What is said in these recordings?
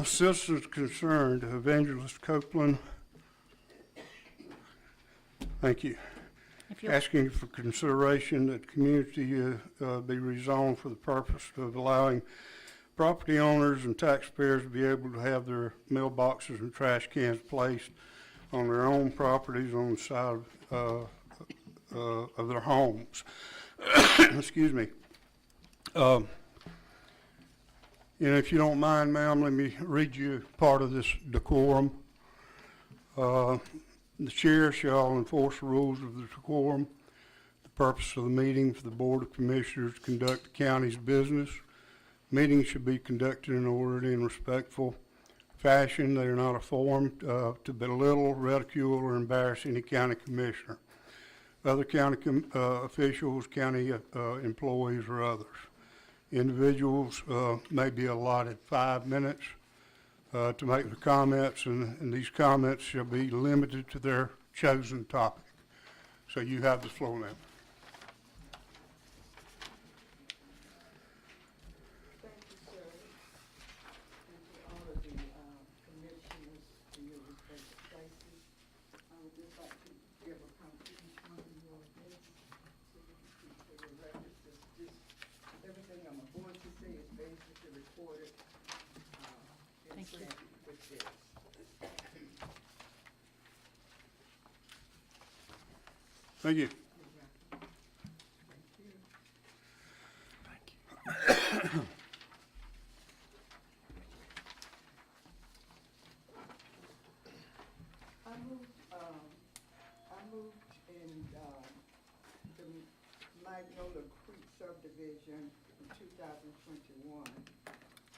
Citizens concerned, Evangelist Copeland. Thank you. Asking for consideration that community be rezoned for the purpose of allowing property owners and taxpayers to be able to have their mailboxes and trash cans placed on their own properties on the side of their homes. Excuse me. And if you don't mind, ma'am, let me read you part of this decorum. The chair shall enforce the rules of the decorum. The purpose of the meeting for the Board of Commissioners to conduct the county's business. Meetings should be conducted in an orderly and respectful fashion. They are not a forum to belittle, ridicule, or embarrass any county commissioner, other county officials, county employees, or others. Individuals may be allotted 5 minutes to make their comments, and these comments shall be limited to their chosen topic. So you have the floor now. Thank you, sir. And to all of the commissioners in your respective places. I would just like to give a copy to each one of your names so you can keep for your records. Everything I'm going to say is basically recorded and sent with this. Thank you. Thank you. I moved in the Magnolia Creek subdivision in 2021.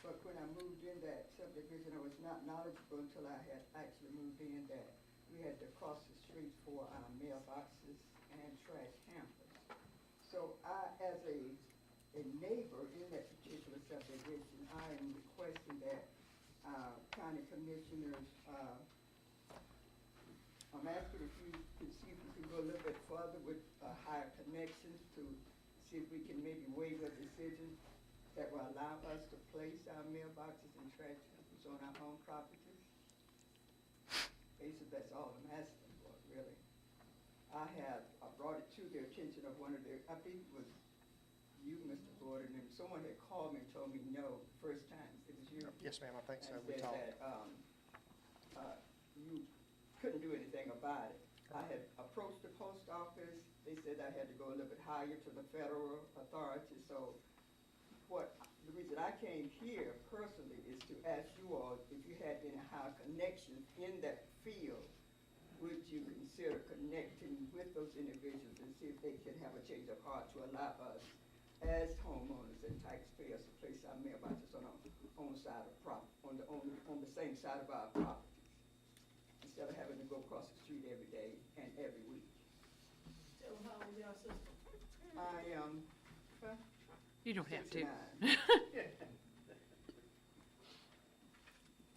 But when I moved in that subdivision, I was not knowledgeable until I had actually moved in that we had to cross the street for our mailboxes and trash hampers. So I, as a neighbor in that particular subdivision, I am requesting that county commissioners, I'm asking if you could see if we can go a little bit further with higher connections to see if we can maybe waive a decision that will allow us to place our mailboxes and trash hampers on our own properties. Basically, that's all I'm asking for, really. I brought it to the attention of one of their, I think it was you, Mr. Gordon, and someone had called me and told me no the first time. It was you. Yes, ma'am, I think so. And We said talked. that you couldn't do anything about it. I had approached the post office. They said I had to go a little bit higher to the federal authority. So the reason I came here personally is to ask you all if you had any higher connections in that field. Would you consider connecting with those individuals and see if they can have a change of heart to allow us as homeowners and taxpayers to place our mailboxes on our own side of on the same side of our properties, instead of having to go across the street every day and every week. So how old is your sister? I am. You don't have to. 69.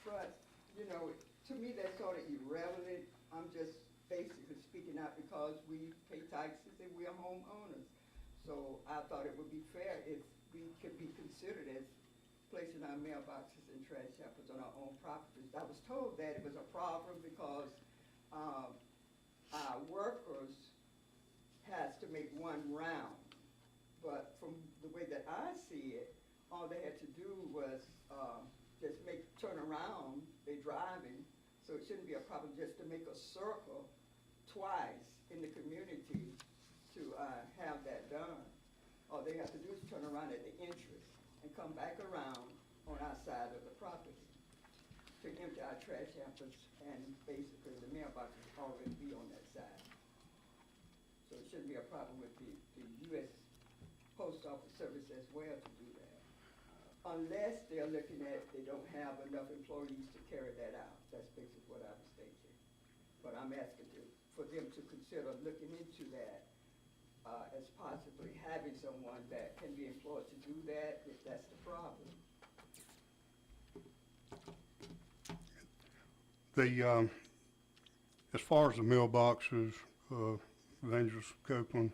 But, you know, to me, that's sort of irrelevant. I'm just basically speaking out because we pay taxes and we are homeowners. So I thought it would be fair if we could be considered as placing our mailboxes and trash hampers on our own properties. I was told that it was a problem because our workers has to make one round. But from the way that I see it, all they had to do was just turn around. They're driving, so it shouldn't be a problem just to make a circle twice in the community to have that done. All they have to do is turn around at the entrance and come back around on our side of the property to empty our trash hampers, and basically the mailboxes already be on that side. So it shouldn't be a problem with the U.S. Post Office Service as well to do that. Unless they're looking at, they don't have enough employees to carry that out. That's basically what I was thinking. But I'm asking to for them to consider looking into that, as possibly having someone that can be employed to do that, if that's the problem. The, as far as the mailboxes, Evangelist Copeland,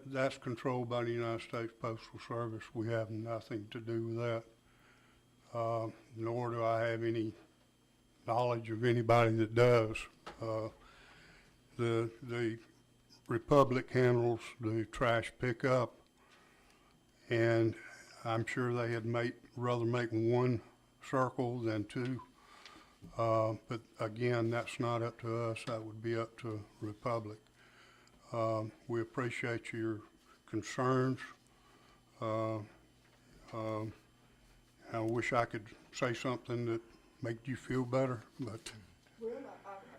that's controlled by the United States Postal Service. We have nothing to do with that. Nor do I have any knowledge of anybody that does. The Republic handles the trash pickup, and I'm sure they had rather make one circle than two. But again, that's not up to us. That would be up to Republic. We appreciate your concerns. I wish I could say something that made you feel better, but Well,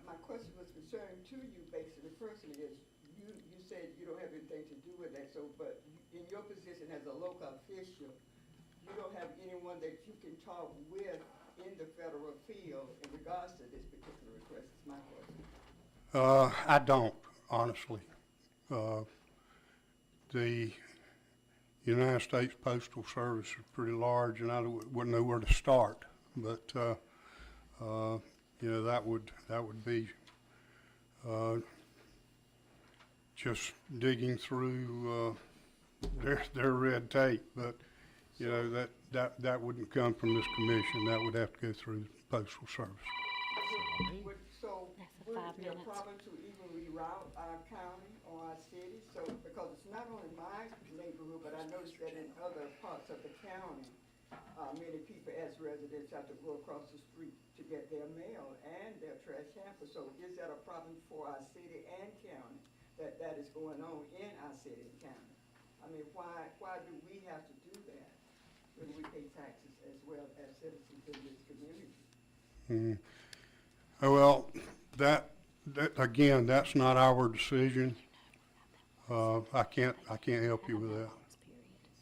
my question was concerning to you, basically, personally, is you said you don't have anything to do with that, so, but in your position as a local official, you don't have anyone that you can talk with in the federal field in regards to this particular request, is my question. I don't, honestly. The United States Postal Service is pretty large, and I wouldn't know where to start. But you know, that would be just digging through their red tape. But you know, that wouldn't come from this commission. That would have to go through the Postal Service. So, That's a would 5 it be a minutes. problem to even reroute our county or our city? So, because it's not only my neighborhood, but I noticed that in other parts of the county, many people as residents have to go across the street to get their mail and their trash hamper. So is that a problem for our city and county, that is going on in our city and county? I mean, why do we have to do that when we pay taxes as well as citizens in this community? Mm. Oh, well, that again, that's not our decision. I can't help you with that.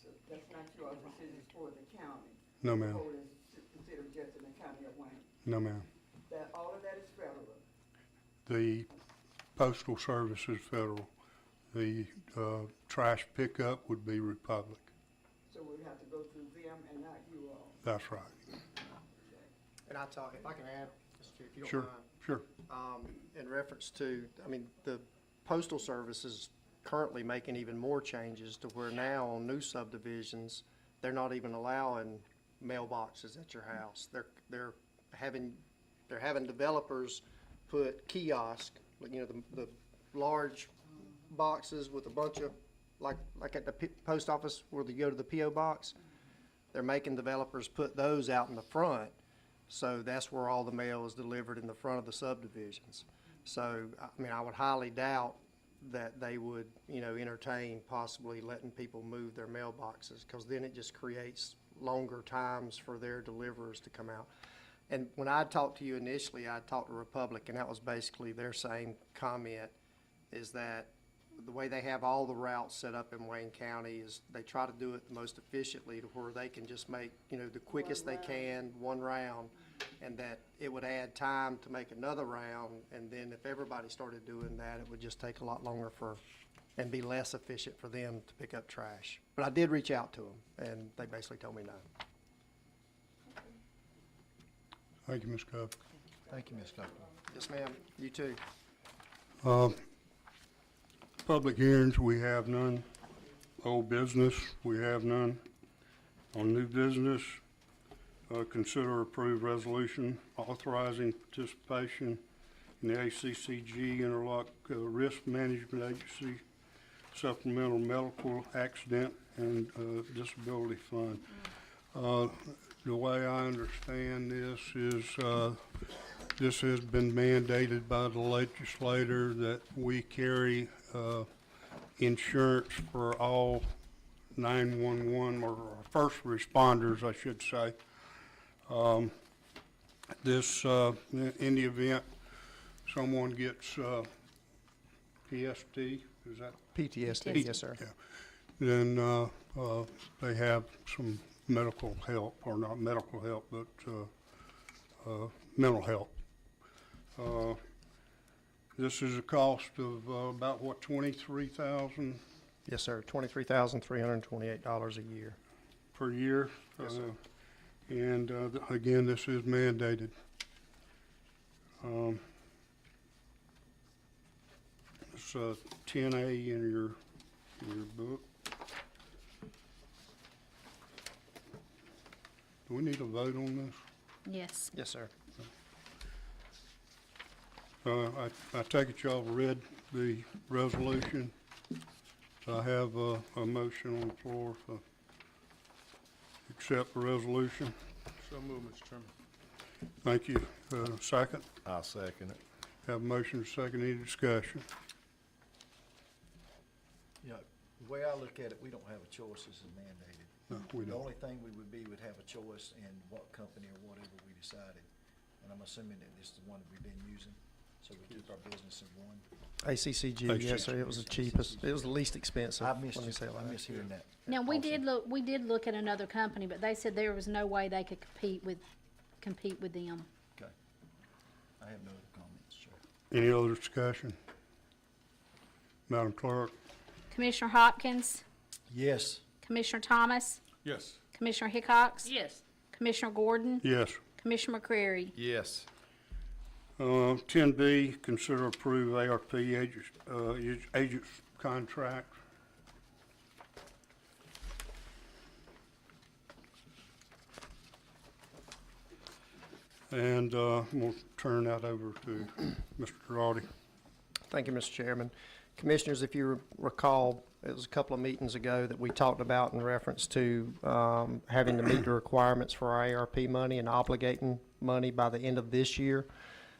So that's not your decision for the county? No, ma'am. Or is it considered just in the county of Wayne? No, ma'am. That, all of that is federal? The Postal Service is federal. The trash pickup would be Republic. So we'd have to go through them and not you all? That's right. And I talk, if I can add, Mr. Chair, if you Sure, don't mind. sure. In reference to, I mean, the Postal Service is currently making even more changes to where now on new subdivisions, they're not even allowing mailboxes at your house. They're having developers put kiosk, you know, the large boxes with a bunch of, like at the post office where you go to the P.O. box. They're making developers put those out in the front. So that's where all the mail is delivered, in the front of the subdivisions. So, I mean, I would highly doubt that they would, you know, entertain possibly letting people move their mailboxes, because then it just creates longer times for their deliverers to come out. And when I talked to you initially, I talked to Republic, and that was basically their same comment, is that the way they have all the routes set up in Wayne County is they try to do it the most efficiently to where they can just make, you know, the quickest they can, one round, and that it would add time to make another round, and then if everybody started doing that, it would just take a lot longer and be less efficient for them to pick up trash. But I did reach out to them, and they basically told me no. Thank you, Ms. Cove. Thank you, Ms. Copeland. Yes, ma'am, you too. Public hearings, we have none. Old business, we have none. On new business, consider approved resolution authorizing participation in the ACCG Interlock Risk Management Agency Supplemental Medical Accident and Disability Fund. The way I understand this is this has been mandated by the legislator that we carry insurance for all 911 or first responders, I should say. This, in the event someone gets PST, is that? PTSD, yes, sir. Yeah. Then they have some medical help, or not medical help, but mental help. This is a cost of about, what, 23,000 Yes, sir, $23,328 a year. per year? Yes, sir. And again, this is mandated. It's 10A in your book. Do we need a vote on this? Yes. Yes, sir. I take it y'all read the resolution. So I have a motion on the floor to accept the resolution. So moved, Mr. Chairman. Thank you. Second? I'll second it. Have a motion and second. Any discussion? You know, the way I look at it, we don't have a choice, this is mandated. No, we The don't. only thing we would have a choice in what company or whatever we decided. And I'm assuming that this is the one that we've been using, so we keep our business in one. ACCG, yes, sir, it was the cheapest, it was the least expensive, I let me missed, say it I like that. miss hearing that. Now, we also. did look at another company, but they said there was no way they could compete with them. Okay. I have no other comments, Chair. Any other discussion? Madam Clerk? Commissioner Hopkins, Yes, Commissioner Thomas, Yes. Commissioner Hickox, Yes. Commissioner Gordon, Yes. Commissioner McCreary. Yes. 10B, consider approve ARP agents contract. And we'll turn that over to Mr. Girardi. Thank you, Mr. Chairman. Commissioners, if you recall, it was a couple of meetings ago that we talked about in reference to having to meet the requirements for our ARP money and obligating money by the end of this year.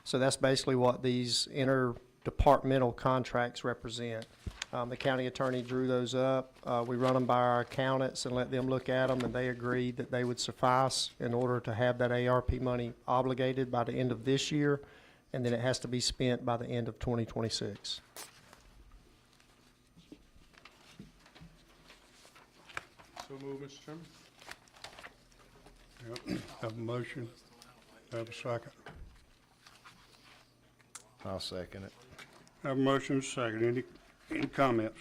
So that's basically what these interdepartmental contracts represent. The county attorney drew those up. We run them by our accountants and let them look at them, and they agreed that they would suffice in order to have that ARP money obligated by the end of this year, and then it has to be spent by the end of 2026. So moved, Mr. Chairman. Yep. Have a motion. Have a second. I'll second it. Have a motion and a second. Any comments?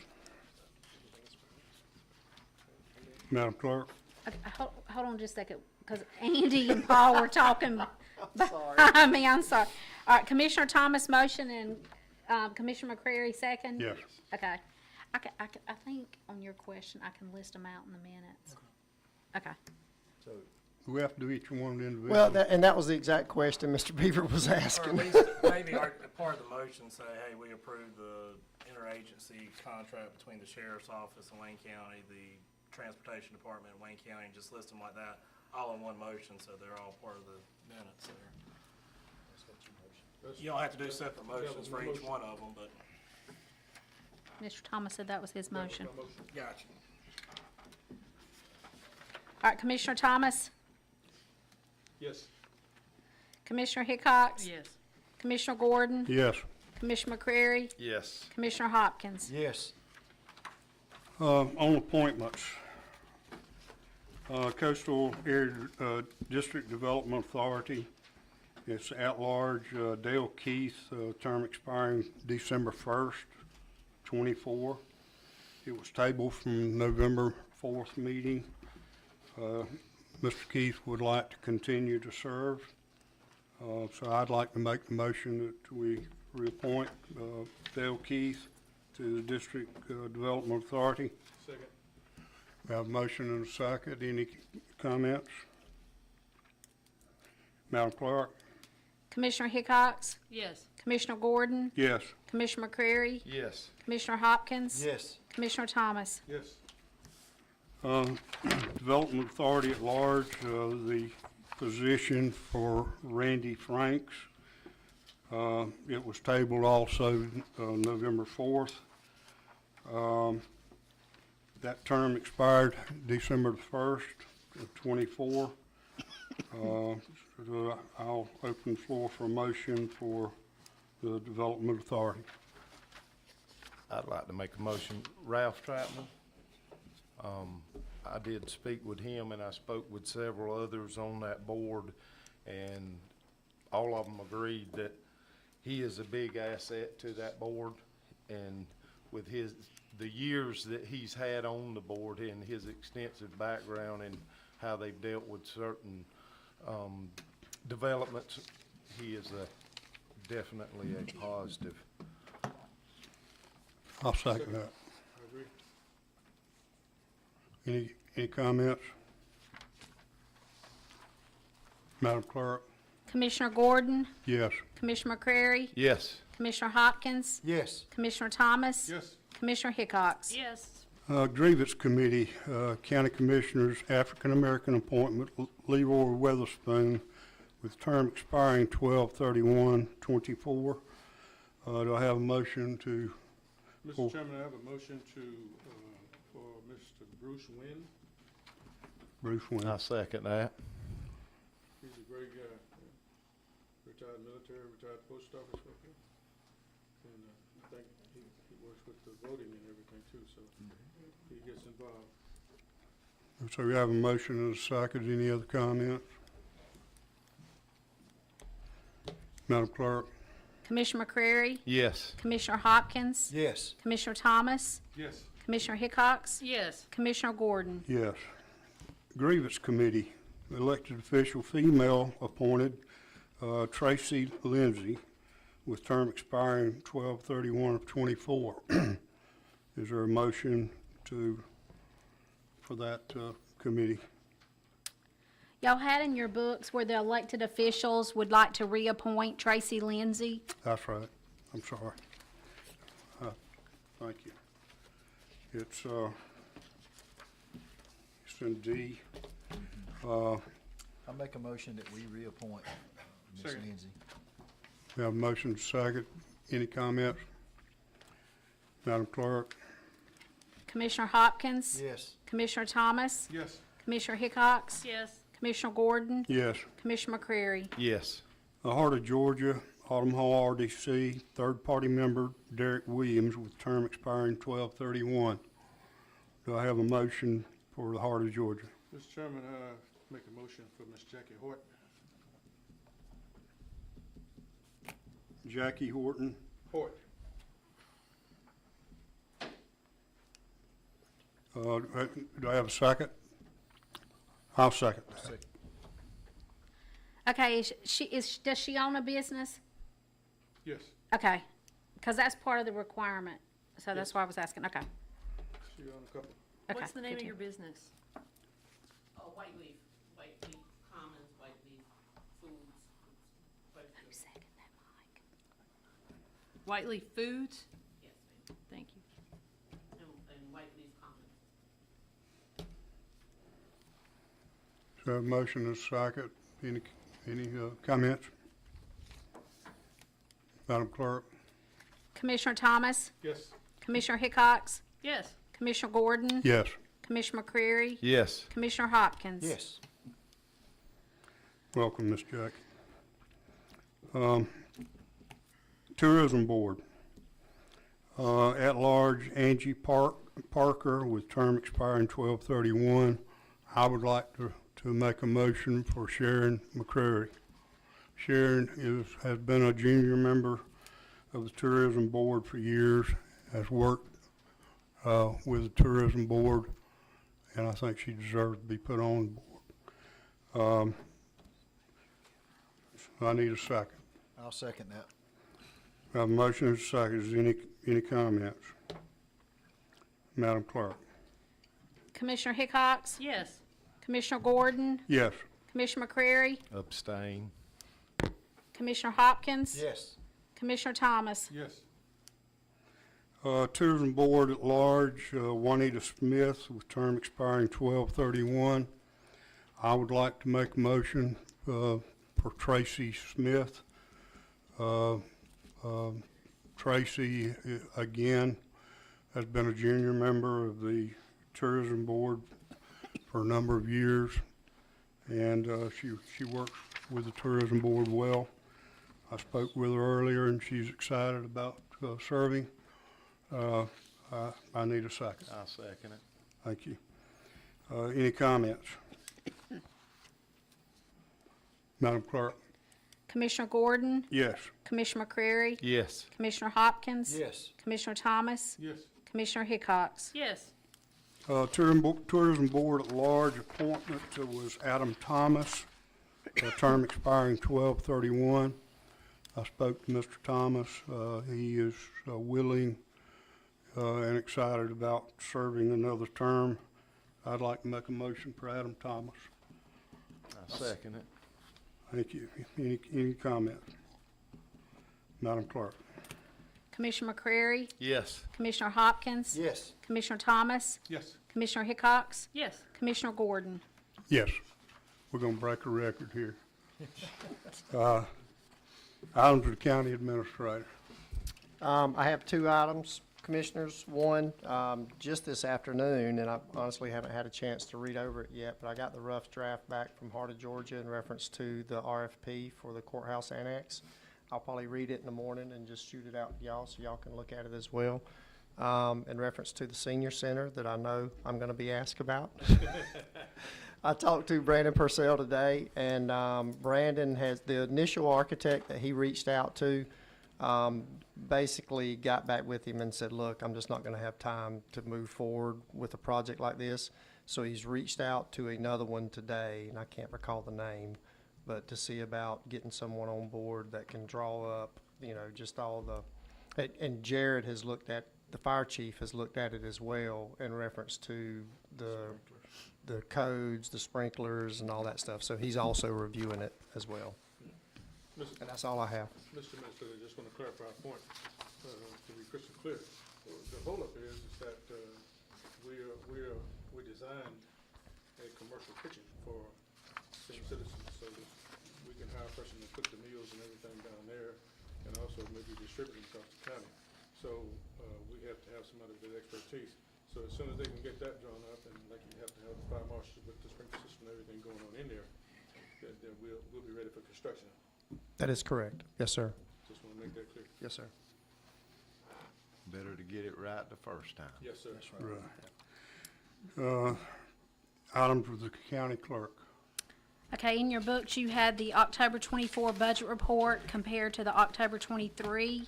Madam Clerk? Okay, hold on just a second, because Andy and Paul were talking behind me, I'm sorry. All right, Commissioner Thomas motion and Commissioner McCreary second? Yes. Okay. I think on your question, I can list them out in the minutes. Okay. so Do we have to do each one individually? Well, that was the exact question Mr. Beaver was Or asking. at least maybe part of the motion say, hey, we approve the interagency contract between the sheriff's office in Wayne County, the transportation department in Wayne County, and just list them like that, all in one motion, so they're all part of the minutes there. You don't have to do separate motions for each one of them, but Mr. Thomas said that was his motion. gotcha. All right, Commissioner Thomas, Yes. Commissioner Hickox, Yes. Commissioner Gordon, Yes. Commissioner McCreary, Yes. Commissioner Hopkins. yes, On appointments, Coastal Area District Development Authority, it's at-large Dale Keith, term expiring December 1st, 24. It was tabled from November 4th meeting. Mr. Keith would like to continue to serve, so I'd like to make the motion that we reappoint Dale Keith to the District Development Authority. Second. We have a motion and a second. Any comments? Madam Clerk? Commissioner Hickox, Yes. Commissioner Gordon, Yes. Commissioner McCreary, Yes. Commissioner Hopkins, yes, Commissioner Thomas. Yes. Development Authority at large, the position for Randy Franks. It was tabled also November 4th. That term expired December 1st of 24. So I'll open the floor for a motion for the Development Authority. I'd like to make a motion. Ralph Trapman. I did speak with him, and I spoke with several others on that board, and all of them agreed that he is a big asset to that board, and with the years that he's had on the board and his extensive background and how they've dealt with certain, developments, he is definitely a positive. I'll second that. Any comments? Madam Clerk? Commissioner Gordon, Yes. Commissioner McCrary, Yes. Commissioner Hopkins, Yes. Commissioner Thomas. Yes. Commissioner Hickox. Yes. Grievance Committee, County Commissioners, African American appointment, Leroy Weatherspoon, with term expiring 12/31/24. Do I have a motion to, Mr. Chairman, I have a motion for Mr. Bruce Wynn. Bruce Wayne? I second that. He's a great guy, retired military, retired post office worker. And I think he works with the voting and everything too, so he gets involved. So we have a motion and a second. Any other comments? Madam Clerk? Commissioner McCrary, Yes. Commissioner Hopkins, Yes. Commissioner Thomas, Yes. Commissioner Hickox, Yes. Commissioner Gordon. Yes. Grievance Committee, elected official female appointed, Tracy Lindsay, with term expiring 12/31/24. Is there a motion for that committee? Y'all had in your books where the elected officials would like to reappoint Tracy Lindsay. That's right. I'm sorry. Thank you. It's in D. I make a motion that we reappoint Ms. Second. Lindsay. We have a motion second. Any comments? Madam Clerk? Commissioner Hopkins, Yes. Commissioner Thomas, Yes. Commissioner Hickox, Yes. Commissioner Gordon, Yes. Commissioner McCrary. Yes. The Heart of Georgia, Autumn Hall RDC, third-party member Derek Williams, with term expiring 12/31. Do I have a motion for the Heart of Georgia? Mr. Chairman, make a motion for Ms. Jackie Horton. Jackie Horton. Hort. Do I have a second? I'll second that. Okay, does she own a business? Yes. Okay, because that's part of the requirement, so that's why I was asking, okay. She on a couple. Okay, What's the name good of to your hear. business? White Leaf Commons, White Leaf Foods. Who seconded that, Mike? Whiteleaf Foods? Yes, ma'am, Thank you. and White Leaf Commons. So I have a motion and a second. Any comments? Madam Clerk? Commissioner Thomas, Yes. Commissioner Hickox, Yes. Commissioner Gordon, Yes. Commissioner McCrary, Yes. Commissioner Hopkins. Yes. Welcome, Ms. Jackie. Tourism Board. At large, Angie Parker, with term expiring 12/31. I would like to make a motion for Sharon McCrary. Sharon has been a junior member of the Tourism Board for years, has worked with the Tourism Board, and I think she deserves to be put on the board. I need a second. I'll second that. I have a motion and a second. Is there any comments? Madam Clerk? Commissioner Hickox, Yes. Commissioner Gordon, Yes. Commissioner McCrary, Abstain. Commissioner Hopkins, Yes. Commissioner Thomas. Yes. Tourism Board at large, Juanita Smith, with term expiring 12/31. I would like to make a motion for Tracy Smith. Tracy, again, has been a junior member of the Tourism Board for a number of years, and she works with the Tourism Board well. I spoke with her earlier, and she's excited about serving. I need a second. I second it. Thank you. Any comments? Madam Clerk? Commissioner Gordon, Yes. Commissioner McCrary, Yes. Commissioner Hopkins. Yes. Commissioner Thomas, Yes. Commissioner Hickox. Yes. Tourism Board at Large appointment was Adam Thomas, a term expiring 12/31. I spoke to Mr. Thomas. He is willing and excited about serving another term. I'd like to make a motion for Adam Thomas. I second it. Thank you. Any comment? Madam Clerk? Commissioner McCrary, Yes. Commissioner Hopkins. Yes. Commissioner Thomas, Yes. Commissioner Hickox, Yes. Commissioner Gordon. Yes. We're gonna break a record here. Items of the county administrator. I have two items, Commissioners. One, just this afternoon, and I honestly haven't had a chance to read over it yet, but I got the rough draft back from Heart of Georgia in reference to the RFP for the courthouse annex. I'll probably read it in the morning and just shoot it out to y'all so y'all can look at it as well. In reference to the senior center that I know I'm gonna be asked about. I talked to Brandon Purcell today, and Brandon has, the initial architect that he reached out to, basically got back with him and said, look, I'm just not gonna have time to move forward with a project like this. So he's reached out to another one today, and I can't recall the name, but to see about getting someone on board that can draw up, you know, just all the, and Jared has looked at, the fire chief has looked at it as well in reference to the codes, the sprinklers and all that stuff. So he's also reviewing it as well. Mr. And that's all I have. Mr. Administrator, I just want to clarify a point, to be crystal clear. The holdup is that, we designed a commercial kitchen for senior citizens, so that we can hire a person to cook the meals and everything down there, and also maybe distribute them across the county. So, we have to have somebody with expertise. So as soon as they can get that drawn up, and like you have to have the fire marshal with the sprinkler system and everything going on in there, then we'll be ready for construction. That is correct. Yes, sir. Just want to make that clear. Yes, sir. Better to get it right the first time. Yes, sir. Right. Items of the county clerk. Okay, in your books, you had the October 24 budget report compared to the October 23.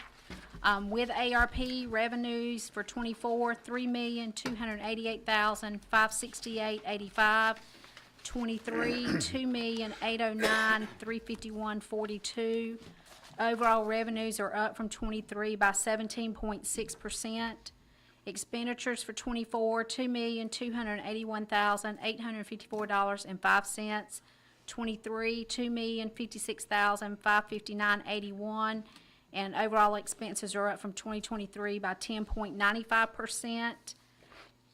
With ARP revenues for 24, $3,288,568.85. 23, $2,809,351.42. Overall revenues are up from 23 by 17.6%. Expenditures for 24, $2,281,854.05. 23, $2,056,559.81. And overall expenses are up from 2023 by 10.95%.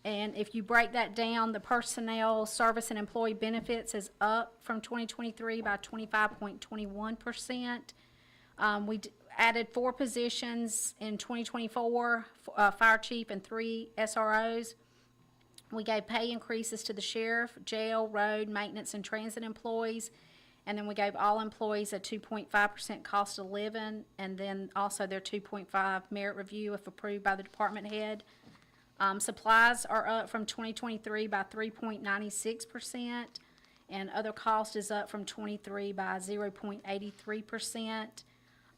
And if you break that down, the personnel, service, and employee benefits is up from 2023 by 25.21%. We added 4 positions in 2024, fire chief and 3 SROs. We gave pay increases to the sheriff, jail, road, maintenance, and transit employees. And then we gave all employees a 2.5% cost of living, and then also their 2.5 merit review if approved by the department head. Supplies are up from 2023 by 3.96%, and other cost is up from 23 by 0.83%.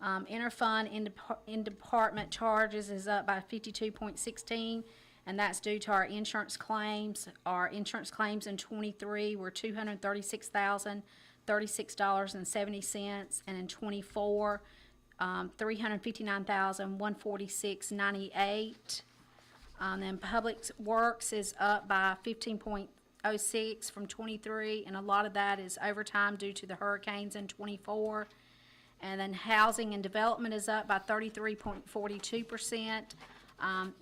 Interfund in-department charges is up by 52.16, and that's due to our insurance claims. Our insurance claims in 23 were $236,036.70, and in 24, $359,146.98. Then Public Works is up by 15.06 from 23, and a lot of that is overtime due to the hurricanes in 24. And then Housing and Development is up by 33.42%.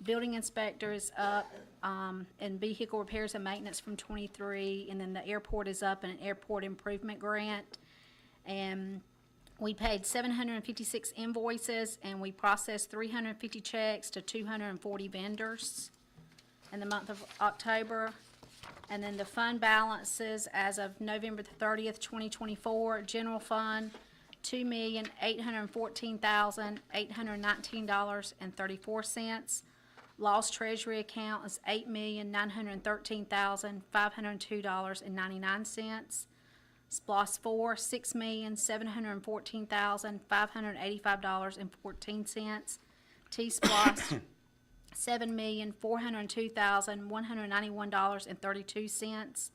Building Inspector is up, and Vehicle Repairs and Maintenance from 23, and then the airport is up in an airport improvement grant. And we paid 756 invoices, and we processed 350 checks to 240 vendors in the month of October. And then the fund balances as of November the 30th, 2024, general fund, $2,814,819.34. Lost Treasury account is $8,913,502.99. SPOS 4, $6,714,585.14. T-SPOS, $7,402,191.32.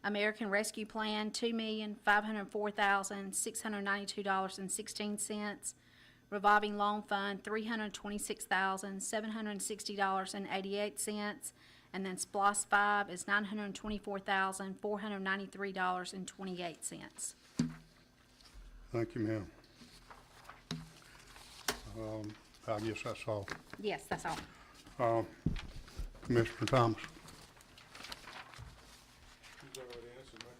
American Rescue Plan, $2,504,692.16. Revolving Loan Fund, $326,760.88. And then SPOS 5 is $924,493.28. Thank you, ma'am. I guess that's all. Yes, that's all. Commissioner Thomas? He's already answered my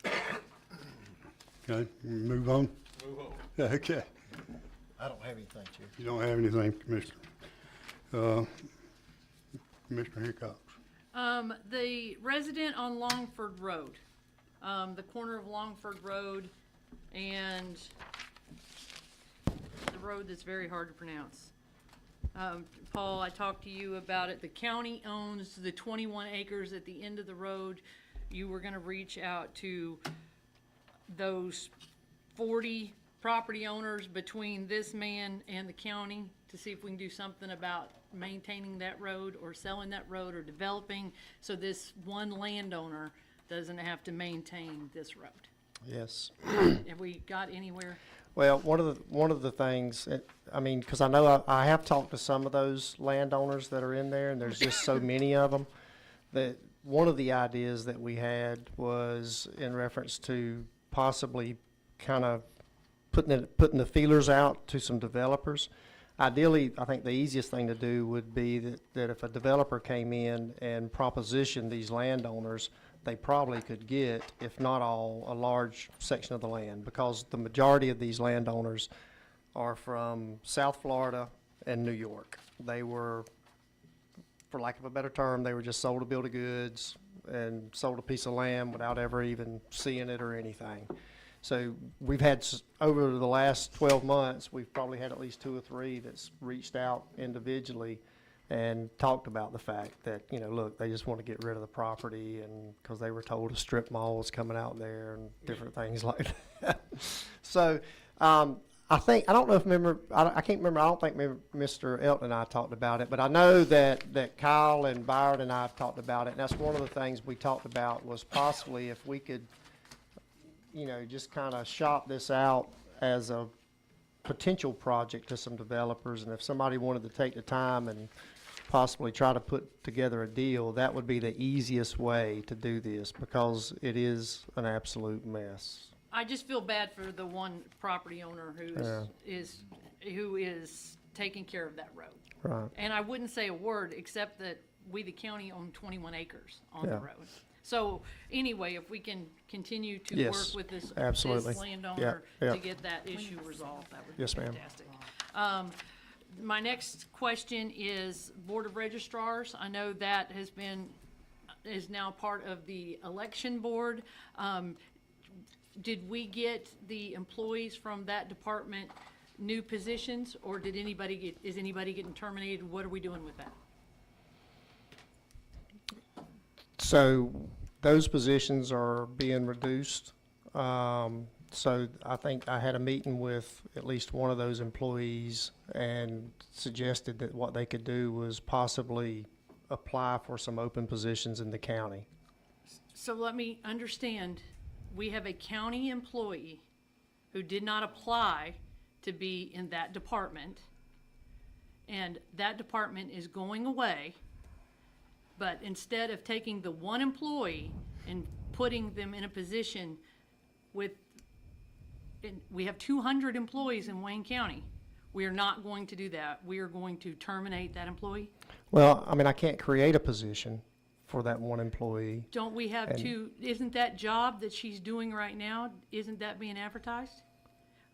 question. Okay, move on? Move on. Okay, I don't have anything, Chair. you don't have anything, Commissioner. Commissioner Hickox? The resident on Longford Road, the corner of Longford Road and the road that's very hard to pronounce. Paul, I talked to you about it. The county owns the 21 acres at the end of the road. You were gonna reach out to those 40 property owners between this man and the county to see if we can do something about maintaining that road or selling that road or developing, so this one landowner doesn't have to maintain this road. Yes. Have we got anywhere? Well, one of the things, I mean, because I know I have talked to some of those landowners that are in there, and there's just so many of them, that one of the ideas that we had was in reference to possibly kind of putting the feelers out to some developers. Ideally, I think the easiest thing to do would be that if a developer came in and propositioned these landowners, they probably could get, if not all, a large section of the land, because the majority of these landowners are from South Florida and New York. They were, for lack of a better term, they were just sold a bill of goods and sold a piece of land without ever even seeing it or anything. So we've had, over the last 12 months, we've probably had at least 2 or 3 that's reached out individually and talked about the fact that, you know, look, they just want to get rid of the property, and because they were told a strip mall was coming out there and different things like that. So I don't know if I can't remember, I don't think Mr. Elton and I talked about it, but I know that Kyle and Byron and I have talked about it, and that's one of the things we talked about was possibly if we could, you know, just kind of shop this out as a potential project to some developers, and if somebody wanted to take the time and possibly try to put together a deal, that would be the easiest way to do this, because it is an absolute mess. I just feel bad for the one property owner who is taking care of that road. Right. And I wouldn't say a word except that we, the county, own 21 acres on the Yeah. road. So anyway, if we can continue to Yes, work with this absolutely. landowner Yeah, yeah. to get that issue resolved, that would be Yes, ma'am. fantastic. My next question is Board of Registrars. I know that is now part of the election board. Did we get the employees from that department new positions, or is anybody getting terminated? What are we doing with that? So those positions are being reduced. So I think I had a meeting with at least one of those employees and suggested that what they could do was possibly apply for some open positions in the county. So let me understand, we have a county employee who did not apply to be in that department, and that department is going away, but instead of taking the one employee and putting them in a position we have 200 employees in Wayne County. We are not going to do that. We are going to terminate that employee. Well, I mean, I can't create a position for that one employee. Don't we have isn't that job that she's doing right now, isn't that being advertised?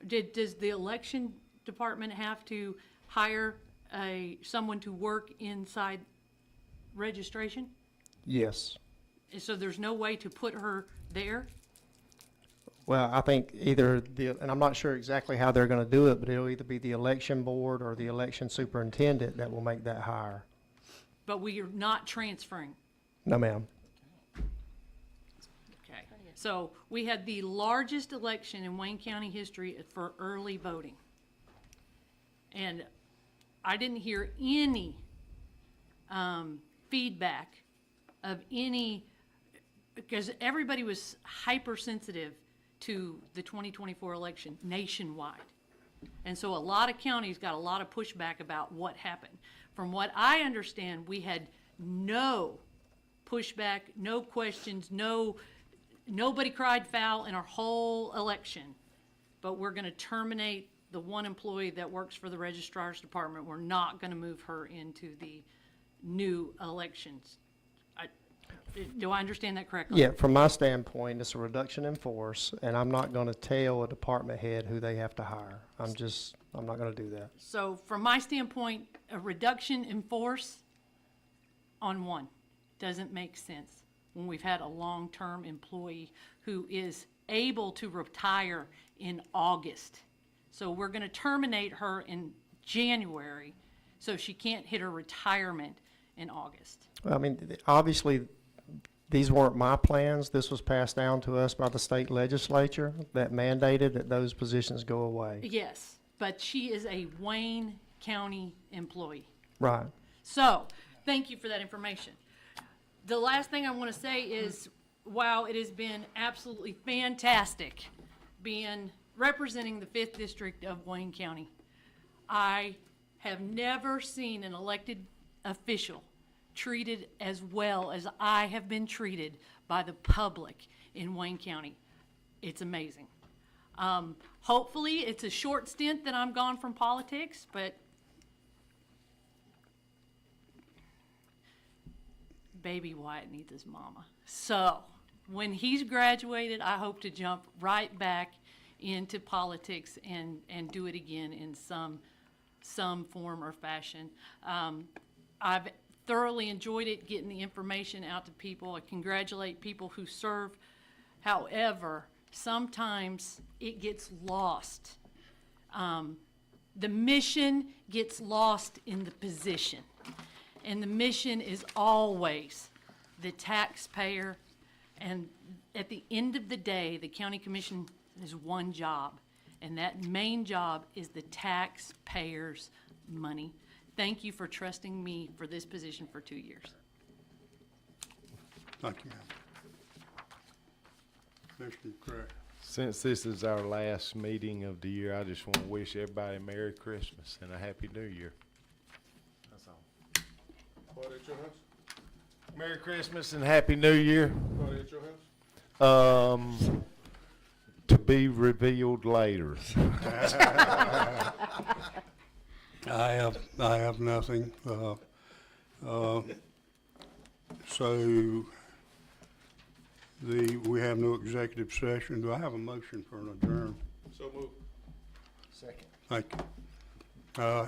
Does the election department have to hire someone to work inside registration? Yes. So there's no way to put her there? Well, I think either and I'm not sure exactly how they're going to do it, but it'll either be the election board or the election superintendent that will make that hire. But we are not transferring. No, ma'am. So we had the largest election in Wayne County history for early voting. And I didn't hear any feedback of any, because everybody was hypersensitive to the 2024 election nationwide. And so a lot of counties got a lot of pushback about what happened. From what I understand, we had no pushback, no questions, nobody cried foul in our whole election. But we're gonna terminate the one employee that works for the registrar's department. We're not gonna move her into the new elections. Do I understand that correctly? Yeah, from my standpoint, it's a reduction in force, and I'm not gonna tell a department head who they have to hire. I'm not gonna do that. So from my standpoint, a reduction in force on one doesn't make sense when we've had a long-term employee who is able to retire in August. So we're gonna terminate her in January, so she can't hit her retirement in August. I mean, obviously, these weren't my plans. This was passed down to us by the state legislature that mandated that those positions go away. Yes, but she is a Wayne County employee. Right. So, thank you for that information. The last thing I want to say is, wow, it has been absolutely fantastic representing the 5th District of Wayne County. I have never seen an elected official treated as well as I have been treated by the public in Wayne County. It's amazing. Hopefully, it's a short stint that I'm gone from politics, but baby Wyatt needs his mama. So, when he's graduated, I hope to jump right back into politics and do it again in some form or fashion. I've thoroughly enjoyed it, getting the information out to people. I congratulate people who serve. However, sometimes it gets lost. The mission gets lost in the position. And the mission is always the taxpayer. And at the end of the day, the county commission has one job, and that main job is the taxpayers' money. Thank you for trusting me for this position for 2 years. Thank you, ma'am. Commissioner Craig. Since this is our last meeting of the year, I just want to wish everybody a Merry Christmas and a Happy New Year. That's all. Party at your house? Merry Christmas and Happy New Year. Party at your house? To be revealed later. I have nothing. So we have no executive session. Do I have a motion for an adjourn? So move. Second. Thank you.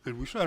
Did we set